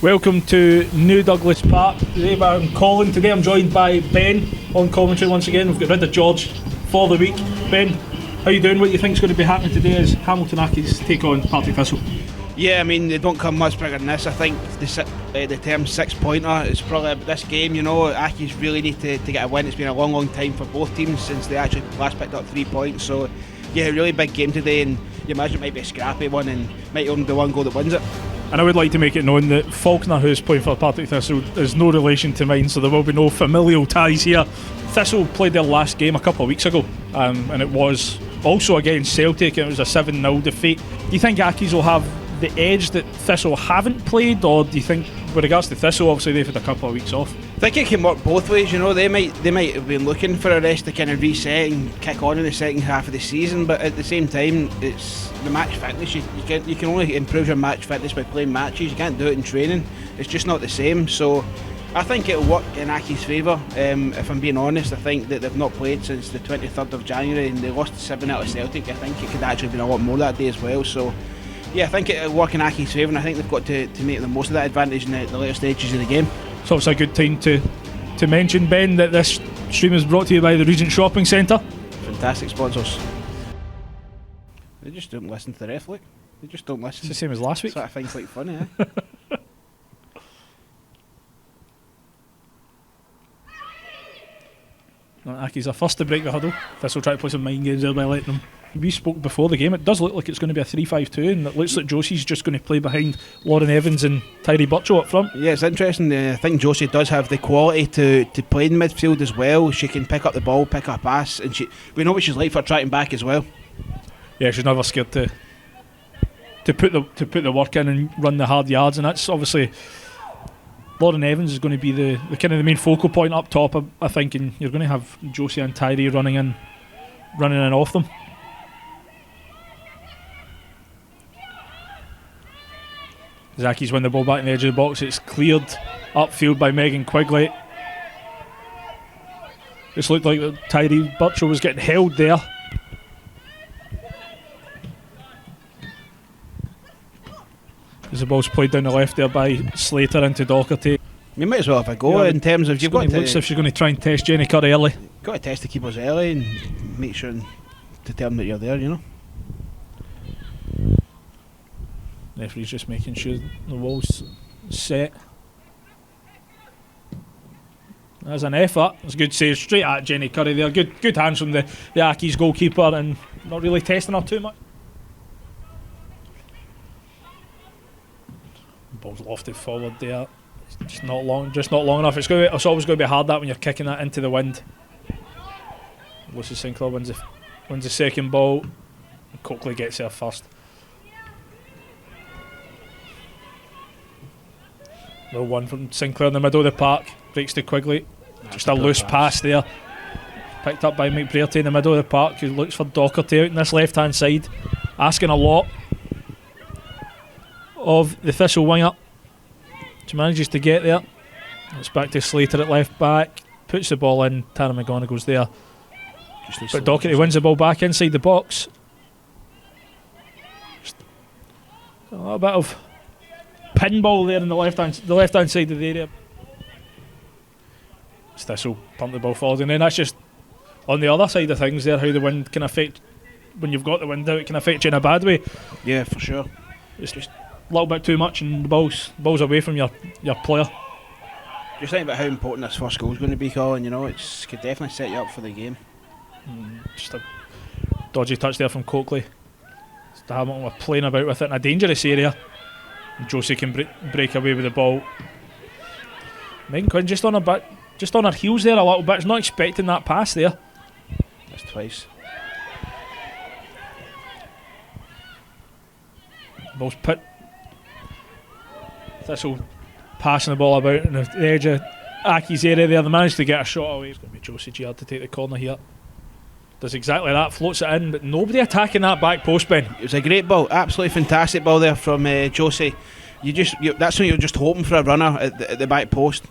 Welcome to New Douglas Park. Today I'm Colin. Today I'm joined by Ben on commentary once again. We've got rid of George for the week. Ben, how you doing? What do you think is going to be happening today as Hamilton Accies take on Partick Thistle? Yeah, I mean, they don't come much bigger than this. I think the term 6-pointer is probably this game. You know, Accies really need to get a win. It's been a long time for both teams since they actually last picked up 3 points. So, yeah, a really big game today, and you imagine it might be a scrappy one and might only be one goal that wins it. And I would like to make it known that Falconer, who's playing for Partick Thistle, is no relation to mine, so there will be no familial ties here. Thistle played their last game a couple of weeks ago, and it was also against Celtic, and it was a 7-0 defeat. Do you think Accies will have the edge that Thistle haven't played, or do you think, with regards to Thistle, obviously they've had a couple of weeks off? I think it can work both ways. You know, they might have been looking for a rest to kind of reset and kick on in the second half of the season, but at the same time, it's the match fitness. You can only improve your match fitness by playing matches. You can't do it in training. It's just not the same. So I think it'll work in Accies' favour. If I'm being honest, I think that they've not played since the 23rd of January and they lost 7-0 to Celtic. I think it could actually have been a lot more that day as well. So yeah, I think it'll work in Accies' favour, and I think they've got to make the most of that advantage in the later stages of the game. So it's a good time to mention, Ben, that this stream is brought to you by the Regent Shopping Centre. Fantastic sponsors. They just don't listen to the ref, look. They just don't listen. It's the same as last week. That's what I find quite funny, eh? Accies are first to break the huddle. Thistle try to play some mind games there by letting them. We spoke before the game, it does look like it's going to be a 3-5-2, and it looks like Josie's just going to play behind Lauren Evans and Tyree Burcho up front. Yeah, it's interesting. I think Josie does have the quality to play in midfield as well. She can pick up the ball, pick up a pass, and we know what she's like for tracking back as well. Yeah, she's never scared to put the work in and run the hard yards, and that's obviously Lauren Evans is going to be the kind of the main focal point up top, I think, and you're going to have Josie and Tyree running in off them. Accies win the ball back in the edge of the box. It's cleared upfield by Megan Quigley. Just looked like Tyree Burcho was getting held there. As the ball's played down the left there by Slater into Docherty. You might as well have a go in terms of you've got to. Looks as if she's going to try and test Jenny Curry early. You've got to test the keepers early and make sure to tell them that you're there, you know. Referee's just making sure the wall's set. There's an effort. It's a good save straight at Jenny Curry there. Good hands from the Accies goalkeeper, and not really testing her too much. Ball's lofted forward there. Just not long enough. It's always going to be hard that when you're kicking that into the wind. Lucy Sinclair wins the second ball, and Coakley gets there first. Little one from Sinclair in the middle of the park, breaks to Quigley. Just a loose pass there, picked up by McBrearty in the middle of the park, who looks for Docherty out in this left hand side, asking a lot of the Thistle winger. She manages to get there. It's back to Slater at left back, puts the ball in. Tara McGonagall's there, but Docherty wins the ball back inside the box. Just a little bit of pinball there in the left hand side of the area. Thistle pump the ball forward, and then that's just on the other side of things there, how the wind can affect, when you've got the wind out, it can affect you in a bad way. Yeah, for sure. It's just a little bit too much and the ball's away from your player. Just think about how important this first goal is going to be, Colin. You know, it could definitely set you up for the game. Just a dodgy touch there from Coakley. Hamilton were playing about with it in a dangerous area. Josie can break away with the ball. Megan Quinn just on her heels there a little bit. She's not expecting that pass there. That's twice. Ball's put. Thistle passing the ball about on the edge of Accies' area there. They managed to get a shot away. It's going to be Josie Giard to take the corner here. Does exactly that, floats it in, but nobody attacking that back post, Ben. It was a great ball, absolutely fantastic ball there from Josie. That's when you're just hoping for a runner at the back post.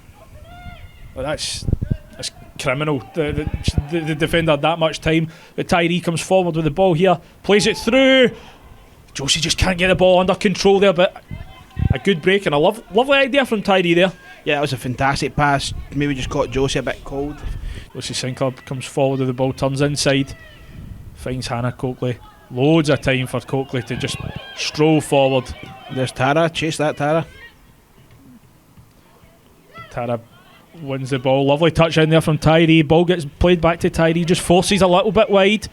Well, that's criminal. The defender had that much time, but Tyree comes forward with the ball here, plays it through. Josie just can't get the ball under control there, but A good break and a lovely idea from Tyree there. Yeah, that was a fantastic pass. Maybe just caught Josie a bit cold. Lucy Sinclair comes forward with the ball, turns inside, finds Hannah Coakley. Loads of time for Coakley to just stroll forward. There's Tara, chase that Tara. Tara wins the ball. Lovely touch in there from Tyree. Ball gets played back to Tyree, just forces a little bit wide,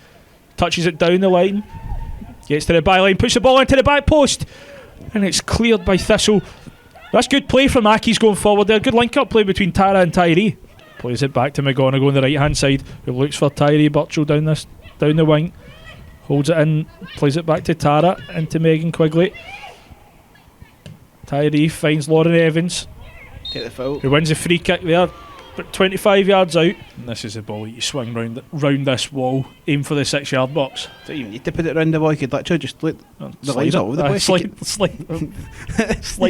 touches it down the line, gets to the byline, puts the ball into the back post, and it's cleared by Thistle. That's good play from Aki's going forward there. Good link-up play between Tara and Tyree. Plays it back to McGonigal on the right-hand side, who looks for Tyree Birchall down the wing. Holds it in, plays it back to Tara, into Megan Quigley. Tyree finds Lauren Evans, Take the foul. who wins the free kick there, but 25 yards out. And this is the ball you swing round this wall, aim for the 6-yard box. Don't even need to put it round the wall. You could literally just look. The line's all over the place. Slide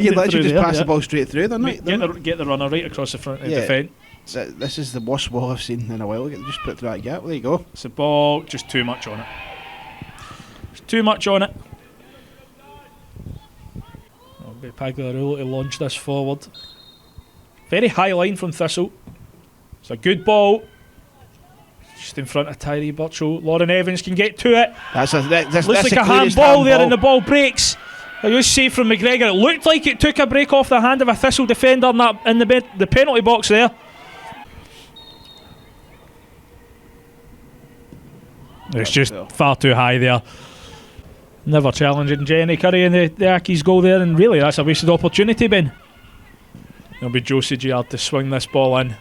You could literally just pass the ball straight through. Get the runner right across the front of the defence. This is the worst wall I've seen in a while. Just put it through that gap. There you go. It's the ball, just too much on it. There's too much on it. It'll be Pagliarulo to launch this forward. Very high line from Thistle. It's a good ball. Just in front of Tyree Birchall. Lauren Evans can get to it. Looks like a handball there, and the ball breaks. A good save from McGregor. It looked like it took a break off the hand of a Thistle defender in the penalty box there. It's just far too high there. Never challenging Jenny Curry in the Aki's goal there, and really that's a wasted opportunity, Ben. It'll be Josie Giard to swing this ball in.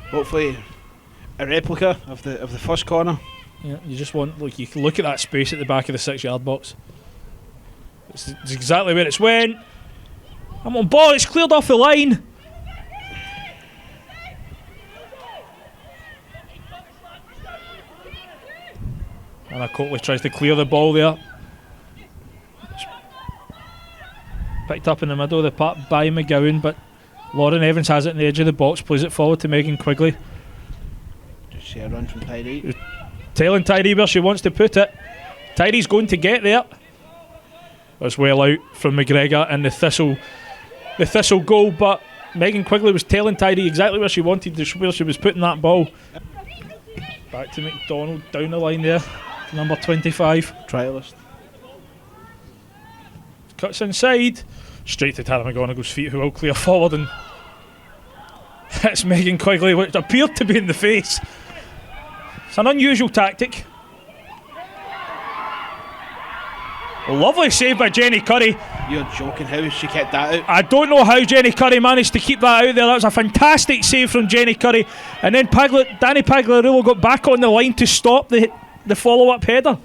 Hopefully a replica of the first corner. Yeah, you just want, you can look at that space at the back of the 6-yard box. It's exactly where it's went. I'm on ball, it's cleared off the line. Anna Coakley tries to clear the ball there. It's picked up in the middle of the park by McGowan, but Lauren Evans has it in the edge of the box, plays it forward to Megan Quigley. Just see a run from Tyree. Telling Tyree where she wants to put it. Tyree's going to get there. It's well out from McGregor and the Thistle goal, but Megan Quigley was telling Tyree exactly where she wanted to, where she was putting that ball. Back to McDonald down the line there. Number 25. Trialist. Cuts inside. Straight to Tara McGonigal's feet, who will clear forward and hits Megan Quigley, which appeared to be in the face. It's an unusual tactic. A lovely save by Jenny Curry. You're joking, how she kept that out? I don't know how Jenny Curry managed to keep that out there. That was a fantastic save from Jenny Curry. And then Danny Pagliarulo got back on the line to stop the follow-up header.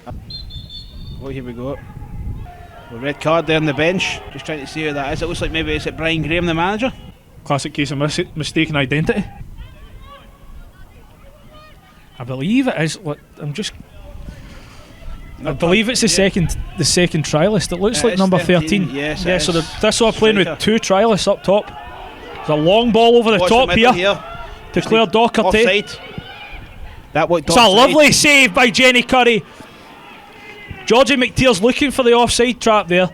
Oh, here we go. The red card there on the bench. Just trying to see who that is. It looks like maybe it's Brian Graham, the manager. Classic case of mistaken identity. I believe it is. I believe it's the second trialist. It looks like number 13. Yes, yeah. So Thistle are playing with 2 trialists up top. There's a long ball over the top here to Claire Docherty. Offside. It's a lovely save by Jenny Curry. Georgie McTeer's looking for the offside trap there.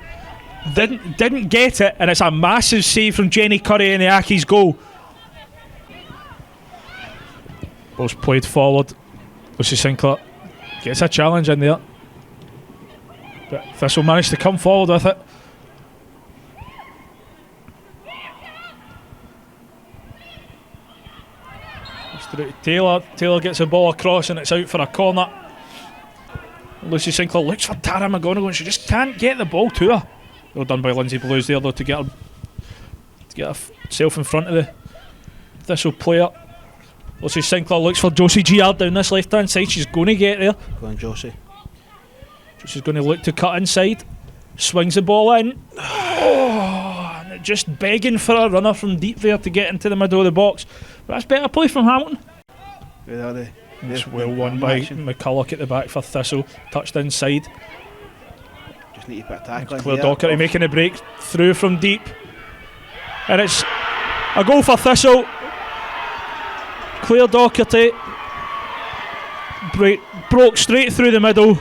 Didn't get it, and it's a massive save from Jenny Curry in the Aki's goal. Ball's played forward. Lucy Sinclair gets a challenge in there, but Thistle managed to come forward with it. Taylor gets the ball across and it's out for a corner. Lucy Sinclair looks for Tara McGonigal and she just can't get the ball to her. Well done by Lindsay Blues there though to get herself in front of the Thistle player. Lucy Sinclair looks for Josie Giard down this left hand side. She's going to get there. Go on, Josie. She's going to look to cut inside. Swings the ball in. Oh, and just begging for a runner from deep there to get into the middle of the box. But that's better play from Hamilton. It's well won by McCulloch at the back for Thistle. Touched inside. Just need to put a tackle in Claire Docherty making a break through from deep. And it's a goal for Thistle. Claire Docherty broke straight through the middle.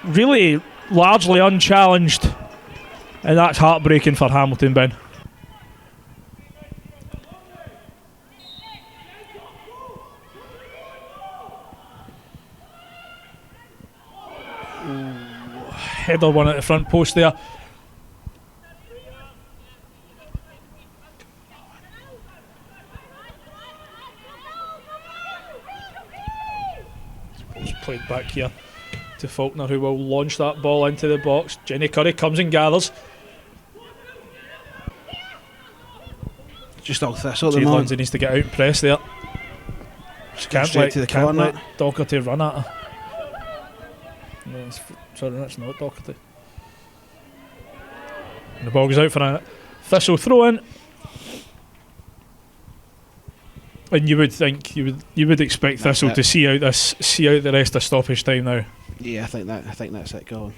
Really largely unchallenged. And that's heartbreaking for Hamilton, Ben. Header one at the front post there. Ball's played back here to Falconer, who will launch that ball into the box. Jenny Curry comes and gathers. Just all Thistle. Jade Lindsay needs to get out and press there. She can't let Doherty run at her. No, sorry, that's not Doherty. And the ball goes out for a Thistle throw in. And you would think you would expect Thistle to see out the rest of stoppage time now. Yeah, I think that's it, Colin.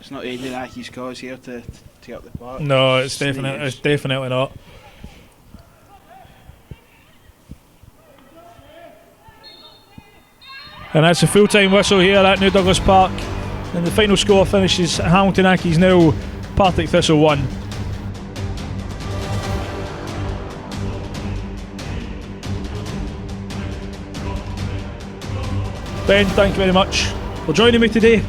It's not Aidan Aki's cause here to take up the park. No, it's definitely not. And that's a full-time whistle here at New Douglas Park. And the final score finishes Hamilton Accies 0, Partick Thistle 1. Ben, thank you very much for joining me today.